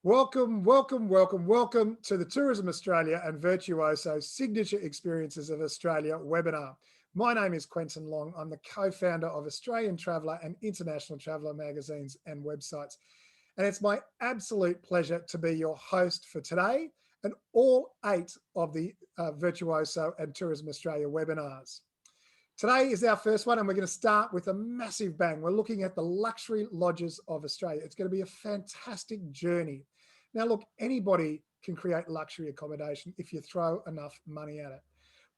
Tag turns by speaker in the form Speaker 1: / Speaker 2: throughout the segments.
Speaker 1: Welcome, welcome, welcome, welcome to the Tourism Australia and Virtuoso Signature Experiences of Australia webinar. My name is Quentin Long. I'm the co-founder of Australian Traveller and International Traveller magazines and websites. And it's my absolute pleasure to be your host for today and all 8 of the Virtuoso and Tourism Australia webinars. Today is our first one, and we're going to start with a massive bang. We're looking at the luxury lodges of Australia. It's going to be a fantastic journey. Now, look, anybody can create luxury accommodation if you throw enough money at it.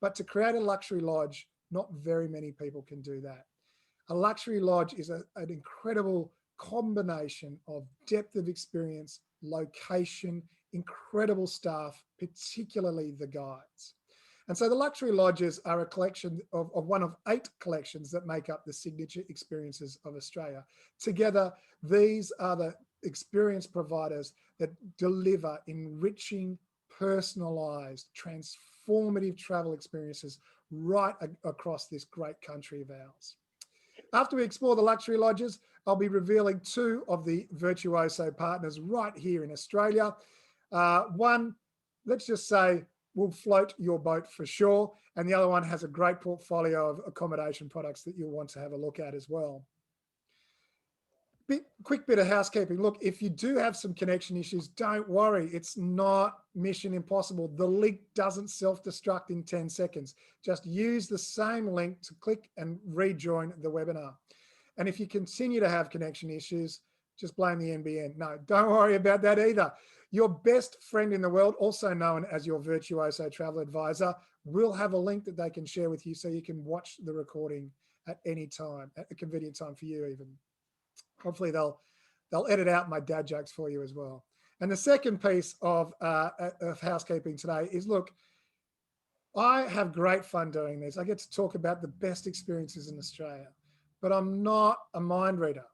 Speaker 1: But to create a luxury lodge, not very many people can do that. A luxury lodge is an incredible combination of depth of experience, location, incredible staff, particularly the guides. And so the luxury lodges are a collection of one of 8 collections that make up the Signature Experiences of Australia. Together, these are the experience providers that deliver enriching, personalised, transformative travel experiences right across this great country of ours. After we explore the luxury lodges, I'll be revealing 2 of the Virtuoso partners right here in Australia. One, let's just say, will float your boat for sure. And the other one has a great portfolio of accommodation products that you'll want to have a look at as well. Quick bit of housekeeping. Look, if you do have some connection issues, don't worry. It's not mission impossible. The link doesn't self-destruct in 10 seconds. Just use the same link to click and rejoin the webinar. And if you continue to have connection issues, just blame the NBN. No, don't worry about that either. Your best friend in the world, also known as your Virtuoso Travel Advisor, will have a link that they can share with you so you can watch the recording at any time, at a convenient time for you even. Hopefully they'll edit out my dad jokes for you as well. And the second piece of housekeeping today is, look, I have great fun doing this. I get to talk about the best experiences in Australia, but I'm not a mind reader.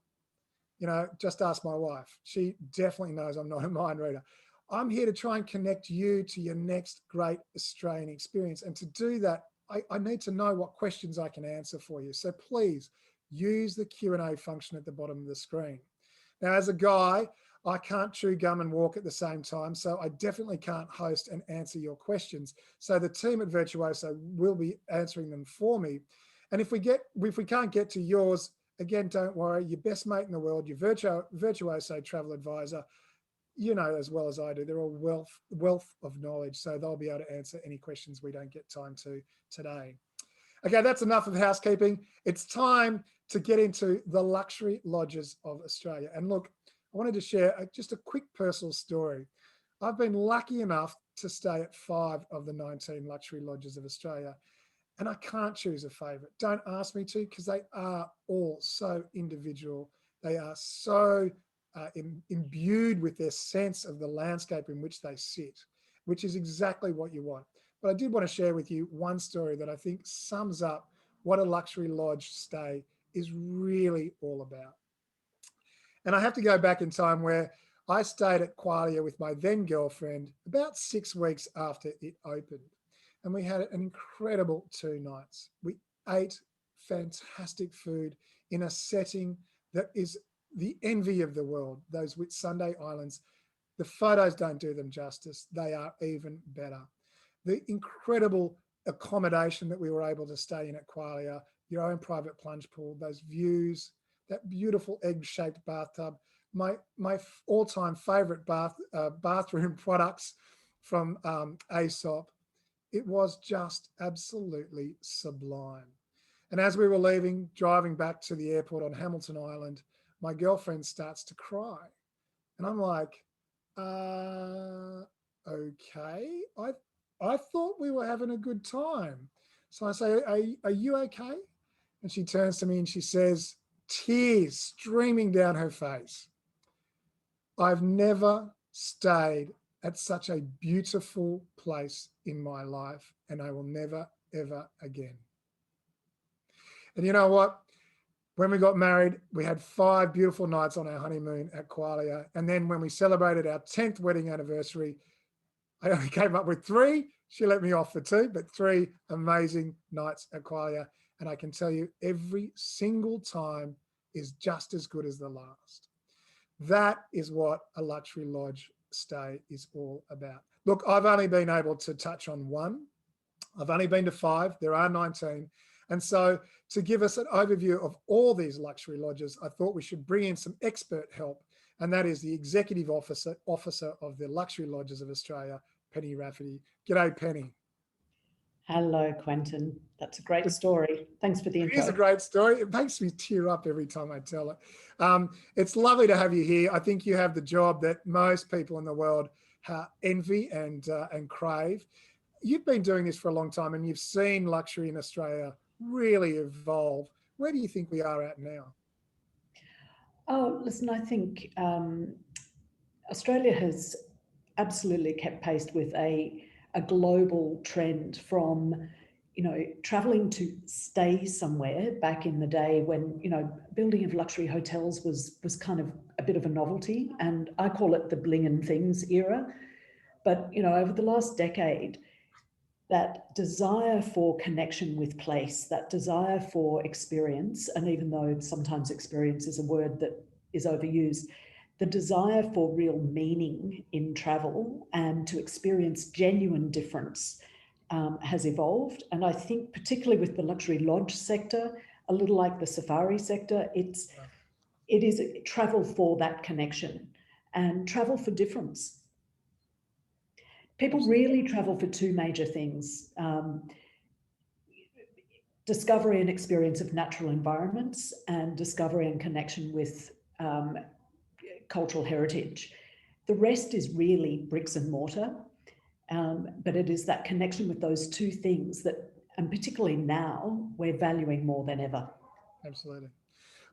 Speaker 1: You know, just ask my wife. She definitely knows I'm not a mind reader. I'm here to try and connect you to your next great Australian experience. And to do that, I need to know what questions I can answer for you. So please use the Q&A function at the bottom of the screen. Now, as a guy, I can't chew gum and walk at the same time, so I definitely can't host and answer your questions. So the team at Virtuoso will be answering them for me. And if we can't get to yours, again, don't worry, your best mate in the world, your Virtuoso Travel Advisor, you know as well as I do, they're a wealth of knowledge, so they'll be able to answer any questions we don't get time to today. Okay, that's enough of housekeeping. It's time to get into the luxury lodges of Australia. And look, I wanted to share just a quick personal story. I've been lucky enough to stay at 5 of the 19 luxury lodges of Australia. And I can't choose a favourite. Don't ask me to, because they are all so individual. They are so imbued with their sense of the landscape in which they sit, which is exactly what you want. But I did want to share with you one story that I think sums up what a luxury lodge stay is really all about. And I have to go back in time where I stayed at Qualia with my then girlfriend about 6 weeks after it opened. And we had an incredible 2 nights. We ate fantastic food in a setting that is the envy of the world, those Whitsunday Islands. The photos don't do them justice. They are even better. The incredible accommodation that we were able to stay in at Qualia, your own private plunge pool, those views, that beautiful egg-shaped bathtub, my all-time favorite bathroom products from Aesop. It was just absolutely sublime. And as we were leaving, driving back to the airport on Hamilton Island, my girlfriend starts to cry. And I'm like, okay, I thought we were having a good time. So I say, are you okay? And she turns to me and she says, tears streaming down her face, I've never stayed at such a beautiful place in my life, and I will never, ever again. And you know what? When we got married, we had 5 beautiful nights on our honeymoon at Qualia. And then when we celebrated our 10th wedding anniversary, I only came up with 3. She let me off for 2, but 3 amazing nights at Qualia. And I can tell you every single time is just as good as the last. That is what a luxury lodge stay is all about. Look, I've only been able to touch on one. I've only been to 5. There are 19. And so to give us an overview of all these luxury lodges, I thought we should bring in some expert help. And that is the Executive Officer of the Luxury Lodges of Australia, Penny Rafferty. G'day, Penny.
Speaker 2: Hello, Quentin. That's a great story. Thanks for the intro.
Speaker 1: It is a great story. It makes me tear up every time I tell it. It's lovely to have you here. I think you have the job that most people in the world envy and crave. You've been doing this for a long time and you've seen luxury in Australia really evolve. Where do you think we are at now?
Speaker 2: Oh, listen, I think Australia has absolutely kept pace with a global trend from, traveling to stay somewhere back in the day when, building of luxury hotels was kind of a bit of a novelty. And I call it the bling and things era. But, over the last decade, that desire for connection with place, that desire for experience, and even though sometimes experience is a word that is overused, the desire for real meaning in travel and to experience genuine difference has evolved. And I think particularly with the luxury lodge sector, a little like the safari sector, it is travel for that connection and travel for difference. People really travel for 2 major things. Discovery and experience of natural environments and discovery and connection with cultural heritage. The rest is really bricks and mortar, but it is that connection with those 2 things that, and particularly now, we're valuing more than ever.
Speaker 1: Absolutely.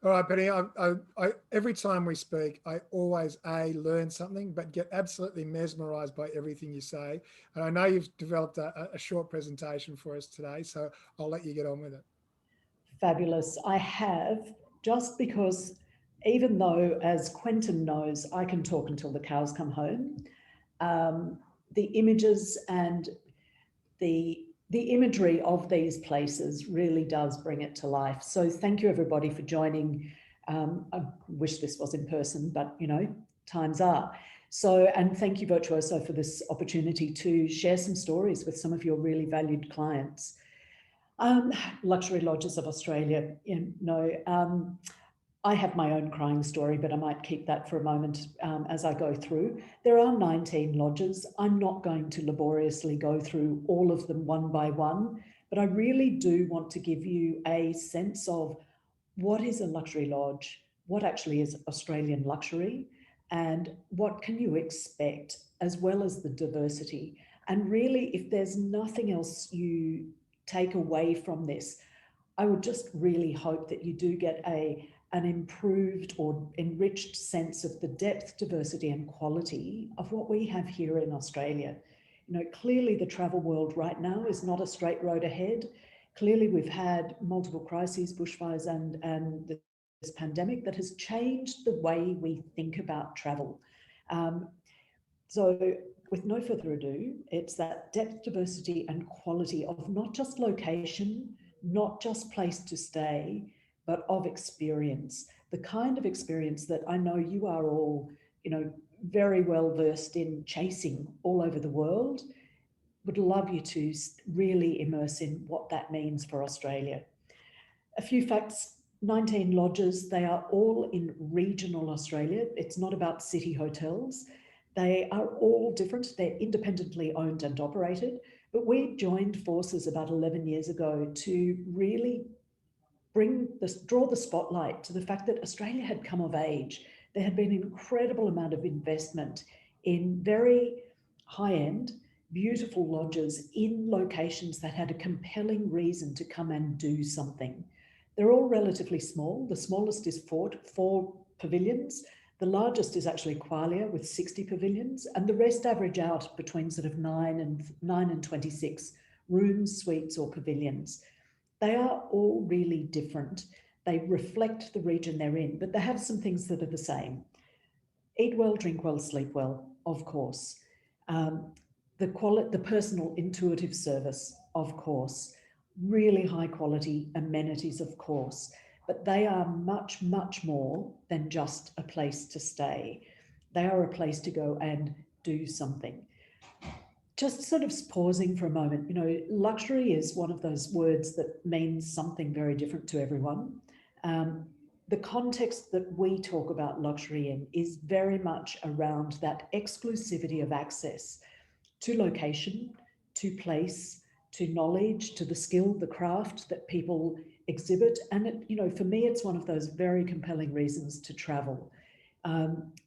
Speaker 1: All right, Penny, I every time we speak, I always learn something, but get absolutely mesmerized by everything you say. And I know you've developed a short presentation for us today, so I'll let you get on with it.
Speaker 2: Fabulous. I have, just because even though, as Quentin knows, I can talk until the cows come home, the images and the imagery of these places really does bring it to life. So thank you everybody for joining. I wish this was in person, but times are. So, and thank you Virtuoso for this opportunity to share some stories with some of your really valued clients. Luxury Lodges of Australia, I have my own crying story, but I might keep that for a moment as I go through. There are 19 lodges. I'm not going to laboriously go through all of them one by one, but I really do want to give you a sense of what is a luxury lodge, what actually is Australian luxury, and what can you expect, as well as the diversity. And really, if there's nothing else you take away from this, I would just really hope that you do get an improved or enriched sense of the depth, diversity and quality of what we have here in Australia. Clearly the travel world right now is not a straight road ahead. Clearly we've had multiple crises, bushfires and this pandemic that has changed the way we think about travel. So with no further ado, it's that depth, diversity and quality of not just location, not just place to stay, but of experience, the kind of experience that I know you are all, very well versed in chasing all over the world. Would love you to really immerse in what that means for Australia. A few facts: 19 lodges, they are all in regional Australia. It's not about city hotels. They are all different. They're independently owned and operated, but we joined forces about 11 years ago to really draw the spotlight to the fact that Australia had come of age. There had been an incredible amount of investment in very high-end, beautiful lodges in locations that had a compelling reason to come and do something. They're all relatively small. The smallest is four pavilions. The largest is actually Qualia with 60 pavilions, and the rest average out between sort of 9 and 26 rooms, suites or pavilions. They are all really different. They reflect the region they're in, but they have some things that are the same. Eat well, drink well, sleep well, of course. The personal intuitive service, of course. Really high quality amenities, of course, but they are much, much more than just a place to stay. They are a place to go and do something. Just sort of pausing for a moment, you know, luxury is one of those words that means something very different to everyone. The context that we talk about luxury in is very much around that exclusivity of access to location, to place, to knowledge, to the skill, the craft that people exhibit. And, it, you know, for me, it's one of those very compelling reasons to travel.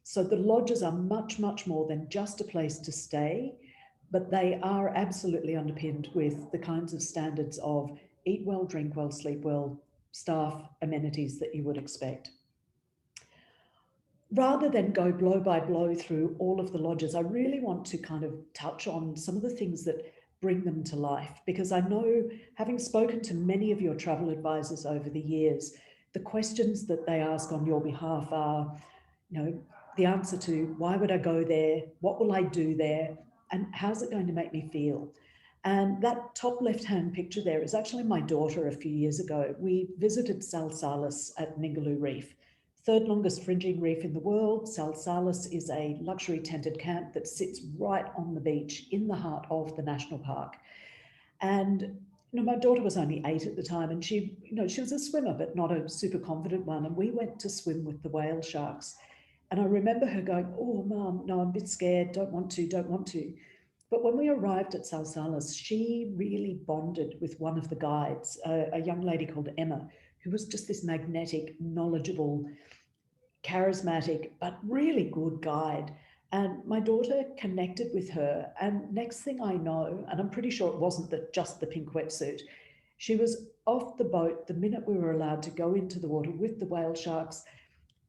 Speaker 2: So the lodges are much, much more than just a place to stay, but they are absolutely underpinned with the kinds of standards of eat well, drink well, sleep well, staff, amenities that you would expect. Rather than go blow by blow through all of the lodges, I really want to kind of touch on some of the things that bring them to life, because I know, having spoken to many of your travel advisors over the years, the questions that they ask on your behalf are, you know, the answer to why would I go there? What will I do there? And how's it going to make me feel? And that top left-hand picture there is actually my daughter a few years ago. We visited Salsalis at Ningaloo Reef, third longest fringing reef in the world. Salsalis is a luxury tented camp that sits right on the beach in the heart of the national park. And you know, my daughter was only 8 at the time, and she, you know, she was a swimmer, but not a super confident one. And we went to swim with the whale sharks. And I remember her going, "Oh, Mum, no, I'm a bit scared. Don't want to, don't want to." But when we arrived at Salsalis, she really bonded with one of the guides, a young lady called Emma, who was just this magnetic, knowledgeable, charismatic, but really good guide. And my daughter connected with her. And next thing I know, and I'm pretty sure it wasn't just the pink wetsuit, she was off the boat the minute we were allowed to go into the water with the whale sharks.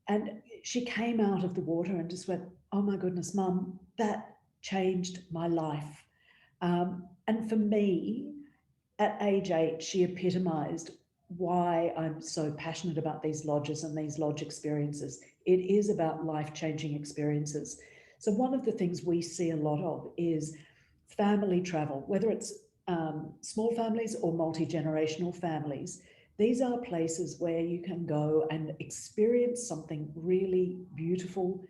Speaker 2: And she came out of the water and just went, "Oh my goodness, Mum, that changed my life." And for me, at age 8, she epitomized why I'm so passionate about these lodges and these lodge experiences. It is about life-changing experiences. So one of the things we see a lot of is family travel, whether it's small families or multi-generational families. These are places where you can go and experience something really beautiful,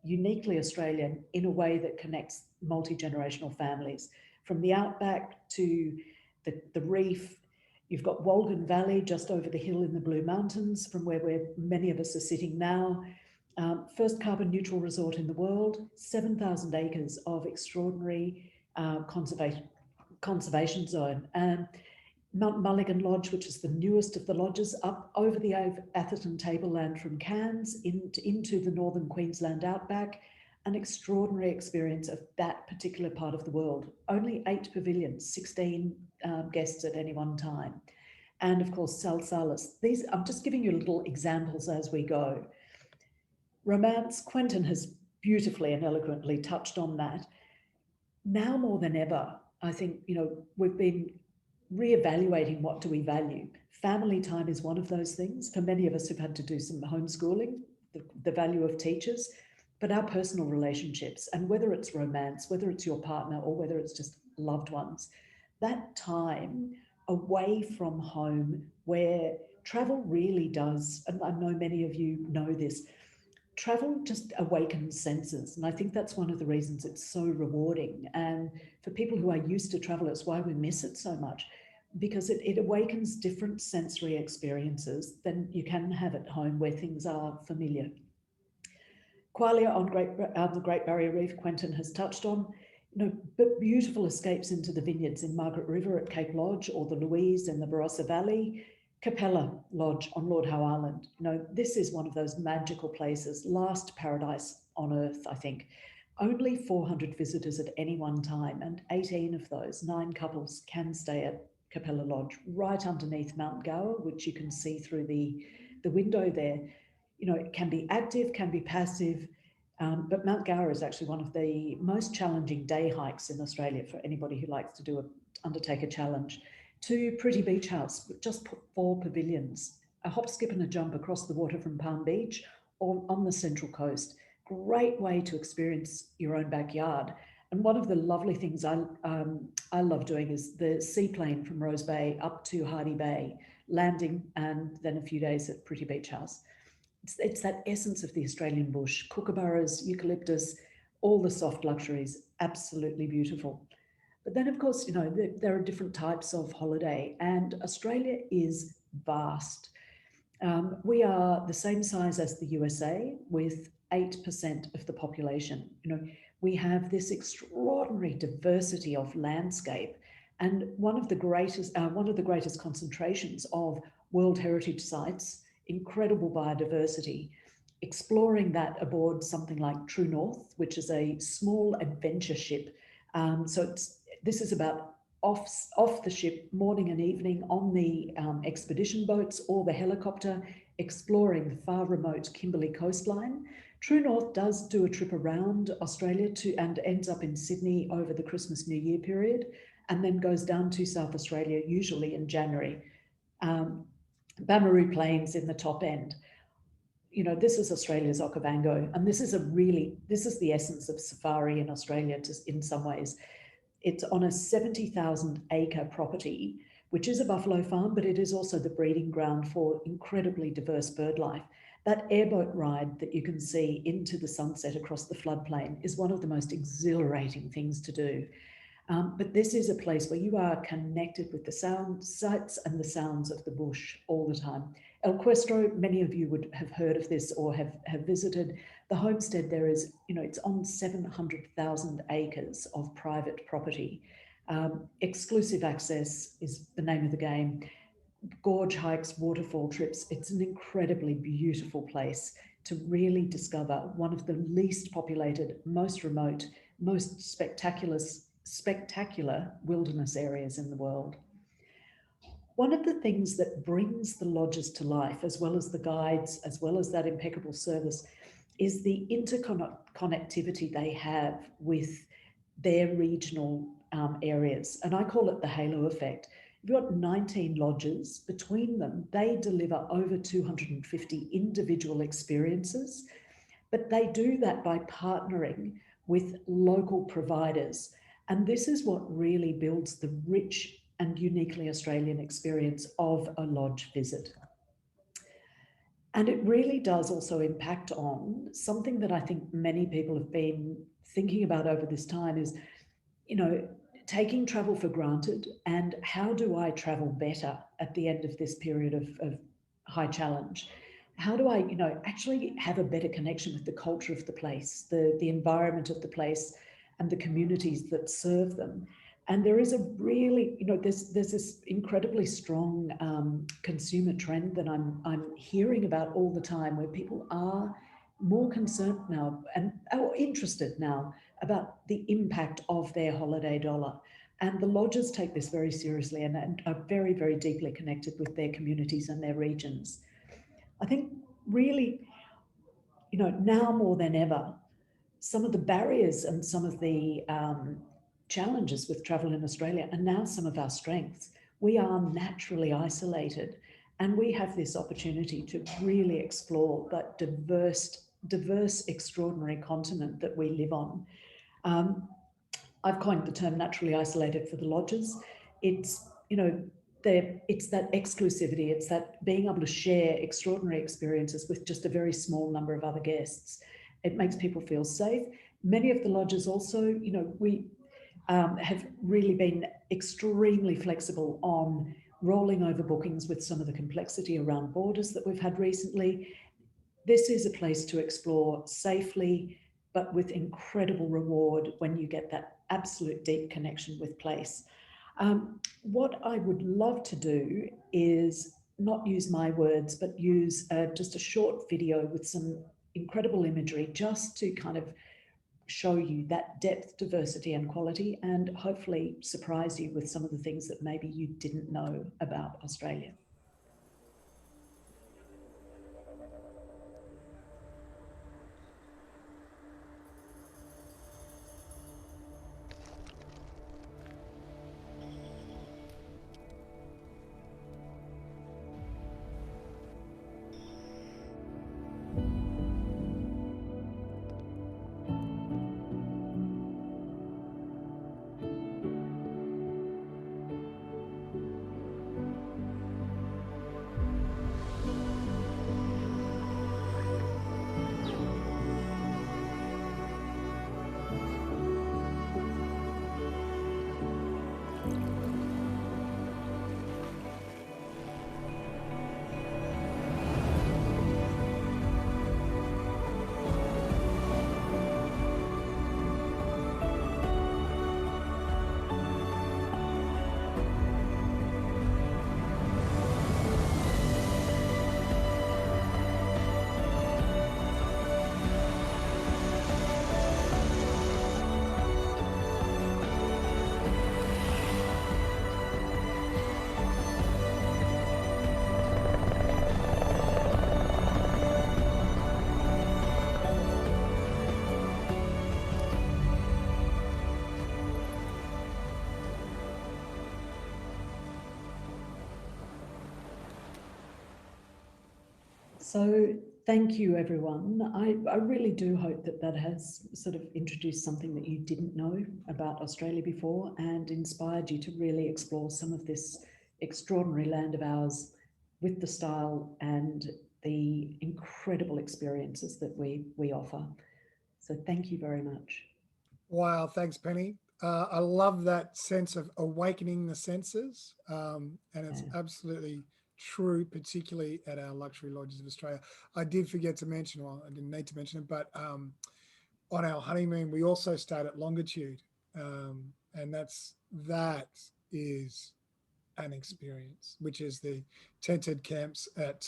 Speaker 2: uniquely Australian, in a way that connects multi-generational families. From the outback to the reef, you've got Walgan Valley just over the hill in the Blue Mountains from where many of us are sitting now. First carbon neutral resort in the world, 7,000 acres of extraordinary conservation zone. Mount Mulligan Lodge, which is the newest of the lodges, up over the Atherton tableland from Cairns into the northern Queensland outback. An extraordinary experience of that particular part of the world. Only 8 pavilions, 16 guests at any one time. And of course, Salsalis. These, I'm just giving you little examples as we go. Romance, Quentin has beautifully and eloquently touched on that. Now more than ever, I think, you know, we've been reevaluating what do we value. Family time is one of those things. For many of us who've had to do some homeschooling, the value of teachers, but our personal relationships, and whether it's romance, whether it's your partner, or whether it's just loved ones, that time away from home where travel really does, and I know many of you know this, travel just awakens senses. And I think that's one of the reasons it's so rewarding. And for people who are used to travel, it's why we miss it so much, because it awakens different sensory experiences than you can have at home where things are familiar. Qualia on the Great Barrier Reef, Quentin has touched on, you know, but beautiful escapes into the vineyards in Margaret River at Cape Lodge, or the Louise in the Barossa Valley, Capella Lodge on Lord Howe Island. You know, this is one of those magical places, last paradise on earth, I think. Only 400 visitors at any one time, and 18 of those, 9 couples, can stay at Capella Lodge, right underneath Mount Gower, which you can see through the window there. You know, it can be active, can be passive, but Mount Gower is actually one of the most challenging day hikes in Australia for anybody who likes to undertake a challenge. To Pretty Beach House, with just 4 pavilions, a hop, skip and a jump across the water from Palm Beach or on the Central Coast. Great way to experience your own backyard. And one of the lovely things I love doing is the seaplane from Rose Bay up to Hardy Bay, landing and then a few days at Pretty Beach House. It's that essence of the Australian bush, kookaburras, eucalyptus, all the soft luxuries, absolutely beautiful. But then, of course, there are different types of holiday, and Australia is vast. We are the same size as the USA with 8% of the population. We have this extraordinary diversity of landscape, and one of the greatest concentrations of World Heritage Sites, incredible biodiversity. Exploring that aboard something like True North, which is a small adventure ship. This is about off the ship morning and evening on the expedition boats or the helicopter, exploring the far remote Kimberley coastline. True North does do a trip around Australia and ends up in Sydney over the Christmas New Year period, and then goes down to South Australia, usually in January. Bamaroo Plains in the top end. This is Australia's Okavango, and this is the essence of safari in Australia in some ways. It's on a 70,000 acre property, which is a buffalo farm, but it is also the breeding ground for incredibly diverse bird life. That airboat ride that you can see into the sunset across the floodplain is one of the most exhilarating things to do. But this is a place where you are connected with the sights and the sounds of the bush all the time. El Cuestro, many of you would have heard of this or have visited. The homestead there is, it's on 700,000 acres of private property. Exclusive access is the name of the game. Gorge hikes, waterfall trips. It's an incredibly beautiful place to really discover one of the least populated, most remote, most spectacular wilderness areas in the world. One of the things that brings the lodges to life, as well as the guides, as well as that impeccable service, is the interconnectivity they have with their regional areas. And I call it the halo effect. You've got 19 lodges. Between them, they deliver over 250 individual experiences, but they do that by partnering with local providers. And this is what really builds the rich and uniquely Australian experience of a lodge visit. And it really does also impact on something that I think many people have been thinking about over this time is, taking travel for granted, and how do I travel better at the end of this period of high challenge? How do I, actually have a better connection with the culture of the place, the environment of the place, and the communities that serve them? And there is a really, there's this incredibly strong consumer trend that I'm hearing about all the time, where people are more concerned now or interested now about the impact of their holiday dollar. And the lodges take this very seriously and are very, very deeply connected with their communities and their regions. I think really, now more than ever, some of the barriers and some of the challenges with travel in Australia are now some of our strengths. We are naturally isolated, and we have this opportunity to really explore that diverse, extraordinary continent that we live on. I've coined the term naturally isolated for the lodges. It's, it's that exclusivity, it's that being able to share extraordinary experiences with just a very small number of other guests. It makes people feel safe. Many of the lodges also, we have really been extremely flexible on rolling over bookings with some of the complexity around borders that we've had recently. This is a place to explore safely, but with incredible reward when you get that absolute deep connection with place. What I would love to do is not use my words, but use just a short video with some incredible imagery, just to kind of show you that depth, diversity, and quality, and hopefully surprise you with some of the things that maybe you didn't know about Australia. So thank you, everyone. I really do hope that that has sort of introduced something that you didn't know about Australia before and inspired you to really explore some of this extraordinary land of ours with the style and the incredible experiences that we offer. So thank you very much.
Speaker 1: Wow, thanks, Penny. I love that sense of awakening the senses, and it's
Speaker 2: Yeah.
Speaker 1: absolutely true, particularly at our luxury lodges of Australia. I did forget to mention, well, I didn't need to mention it, but on our honeymoon, we also stayed at Longitude, and that is an experience, which is the tented camps at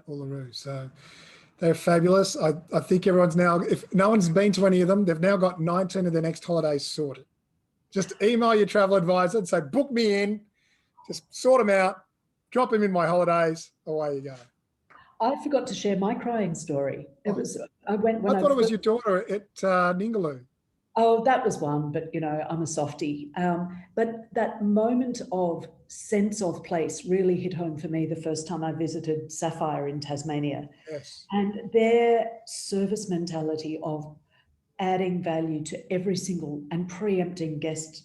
Speaker 1: Uluru. So they're fabulous. I think everyone's now, if no one's been to any of them, they've now got 19 of their next holidays sorted. Just email your travel advisor and say, book me in, just sort them out, drop them in my holidays, away you go.
Speaker 2: I forgot to share my crying story. It was, I went when
Speaker 1: I thought it was your daughter at Ningaloo.
Speaker 2: Oh, that was one, but you know, I'm a softie. But that moment of sense of place really hit home for me the first time I visited Sapphire in Tasmania.
Speaker 1: Yes.
Speaker 2: And their service mentality of adding value to every single and preempting guest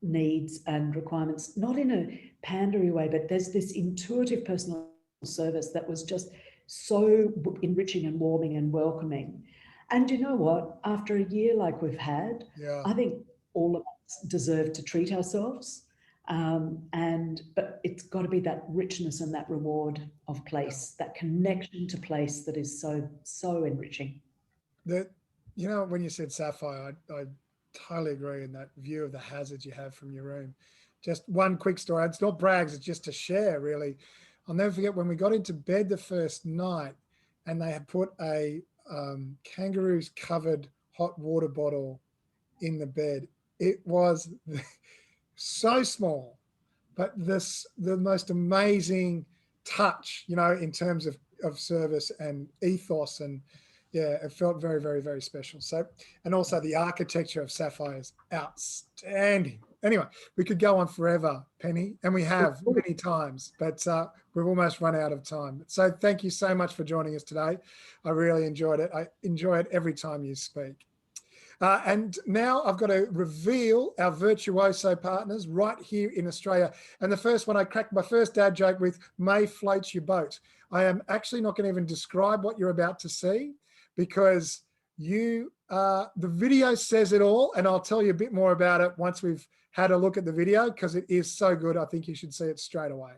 Speaker 2: needs and requirements, not in a pandery way, but there's this intuitive personal service that was just so enriching and warming and welcoming. And you know what? After a year like we've had,
Speaker 1: Yeah.
Speaker 2: I think all of us deserve to treat ourselves. But it's got to be that richness and that reward of place, that connection to place that is so enriching.
Speaker 1: That, you know, when you said Sapphire, I totally agree in that view of the hazards you have from your room. Just one quick story. It's not brags, it's just to share, really. I'll never forget when we got into bed the first night and they had put a kangaroo's covered hot water bottle in the bed. It was so small, but the most amazing touch, you know, in terms of service and ethos. And yeah, it felt very, very, very special. So, and also the architecture of Sapphire is outstanding. Anyway, we could go on forever, Penny, and we have many times, but we've almost run out of time. So thank you so much for joining us today. I really enjoyed it. I enjoy it every time you speak. And now I've got to reveal our Virtuoso partners right here in Australia. And the first one, I cracked my first dad joke with, May floats your boat. I am actually not going to even describe what you're about to see because the video says it all. And I'll tell you a bit more about it once we've had a look at the video because it is so good. I think you should see it straight away.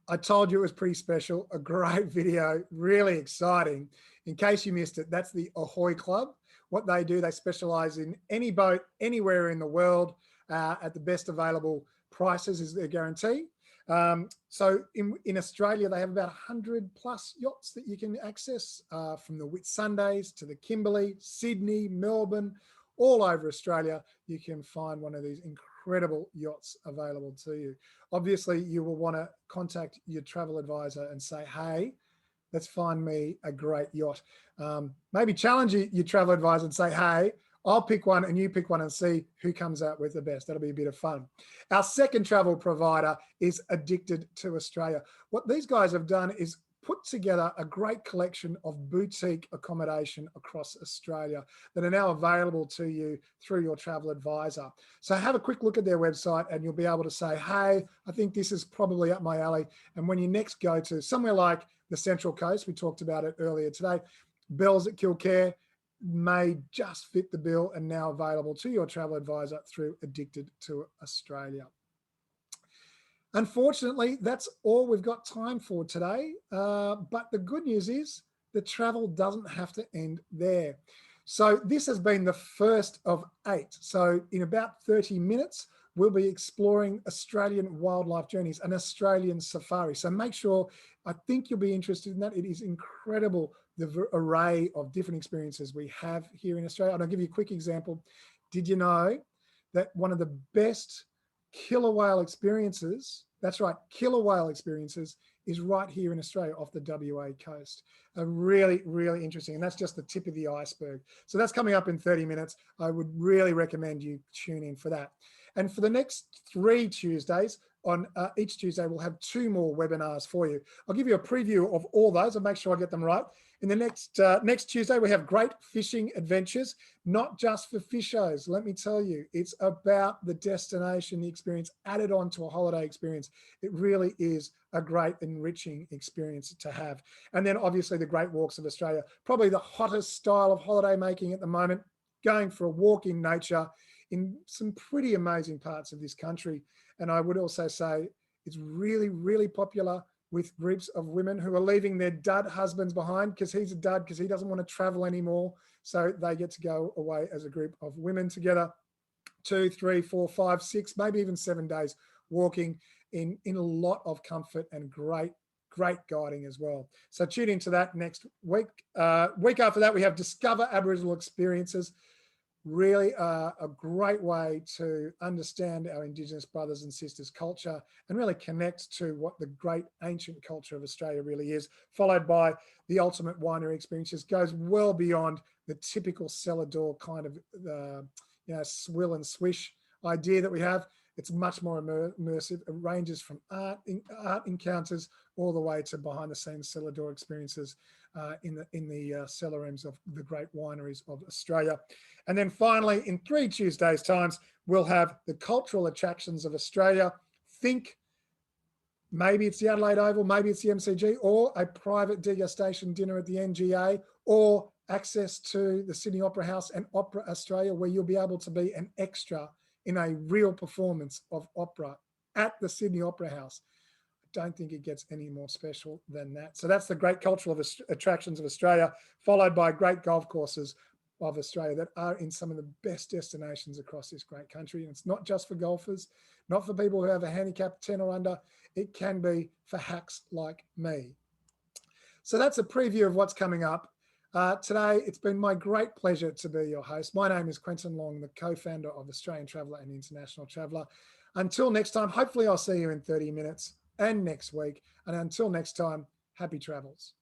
Speaker 1: I told you it was pretty special, a great video, really exciting. In case you missed it, that's the Ahoy Club. What they do, they specialize in any boat, anywhere in the world at the best available prices is their guarantee. So in Australia, they have about 100 plus yachts that you can access from the Whitsundays to the Kimberley, Sydney, Melbourne, all over Australia. You can find one of these incredible yachts available to you. Obviously, you will want to contact your travel advisor and say, hey, let's find me a great yacht. Maybe challenge your travel advisor and say, hey, I'll pick one and you pick one and see who comes out with the best. That'll be a bit of fun. Our second travel provider is Addicted to Australia. What these guys have done is put together a great collection of boutique accommodation across Australia that are now available to you through your travel advisor. So have a quick look at their website and you'll be able to say, hey, I think this is probably up my alley. And when you next go to somewhere like the Central Coast, we talked about it earlier today, Bells at Kilcare, may just fit the bill and now available to your travel advisor through Addicted to Australia. Unfortunately, that's all we've got time for today. But the good news is the travel doesn't have to end there. So this has been the first of 8. So in about 30 minutes, we'll be exploring Australian wildlife journeys, an Australian safari. So make sure, I think you'll be interested in that. It is incredible, the array of different experiences we have here in Australia. And I'll give you a quick example. Did you know that one of the best killer whale experiences, that's right, killer whale experiences, is right here in Australia off the WA coast? Really, really interesting. And that's just the tip of the iceberg. So that's coming up in 30 minutes. I would really recommend you tune in for that. And for the next 3 Tuesdays, on each Tuesday, we'll have 2 more webinars for you. I'll give you a preview of all those and make sure I get them right. In the next Tuesday, we have great fishing adventures, not just for fishers. Let me tell you, it's about the destination, the experience added on to a holiday experience. It really is a great enriching experience to have. And then obviously the Great Walks of Australia, probably the hottest style of holiday making at the moment, going for a walk in nature in some pretty amazing parts of this country. And I would also say it's really, really popular with groups of women who are leaving their dud husbands behind, because he's a dud, because he doesn't want to travel anymore. So they get to go away as a group of women together, 2, 3, 4, 5, 6, maybe even 7 days walking in a lot of comfort and great guiding as well. So tune into that next week. Week after that, we have Discover Aboriginal Experiences. Really a great way to understand our Indigenous brothers and sisters culture and really connect to what the great ancient culture of Australia really is, followed by the ultimate winery experiences. Goes well beyond the typical cellar door kind of swill and swish idea that we have. It's much more immersive. It ranges from art encounters all the way to behind the scenes cellar door experiences in the cellar rooms of the great wineries of Australia. And then finally, in 3 Tuesdays' times, we'll have the cultural attractions of Australia. Think maybe it's the Adelaide Oval, maybe it's the MCG, or a private degustation dinner at the NGA, or access to the Sydney Opera House and Opera Australia, where you'll be able to be an extra in a real performance of opera at the Sydney Opera House. I don't think it gets any more special than that. So that's the great cultural attractions of Australia, followed by great golf courses of Australia that are in some of the best destinations across this great country. And it's not just for golfers, not for people who have a handicap 10 or under. It can be for hacks like me. So that's a preview of what's coming up. Today, it's been my great pleasure to be your host. My name is Quentin Long, the co-founder of Australian Traveller and International Traveller. Until next time, hopefully I'll see you in 30 minutes and next week. And until next time, happy travels.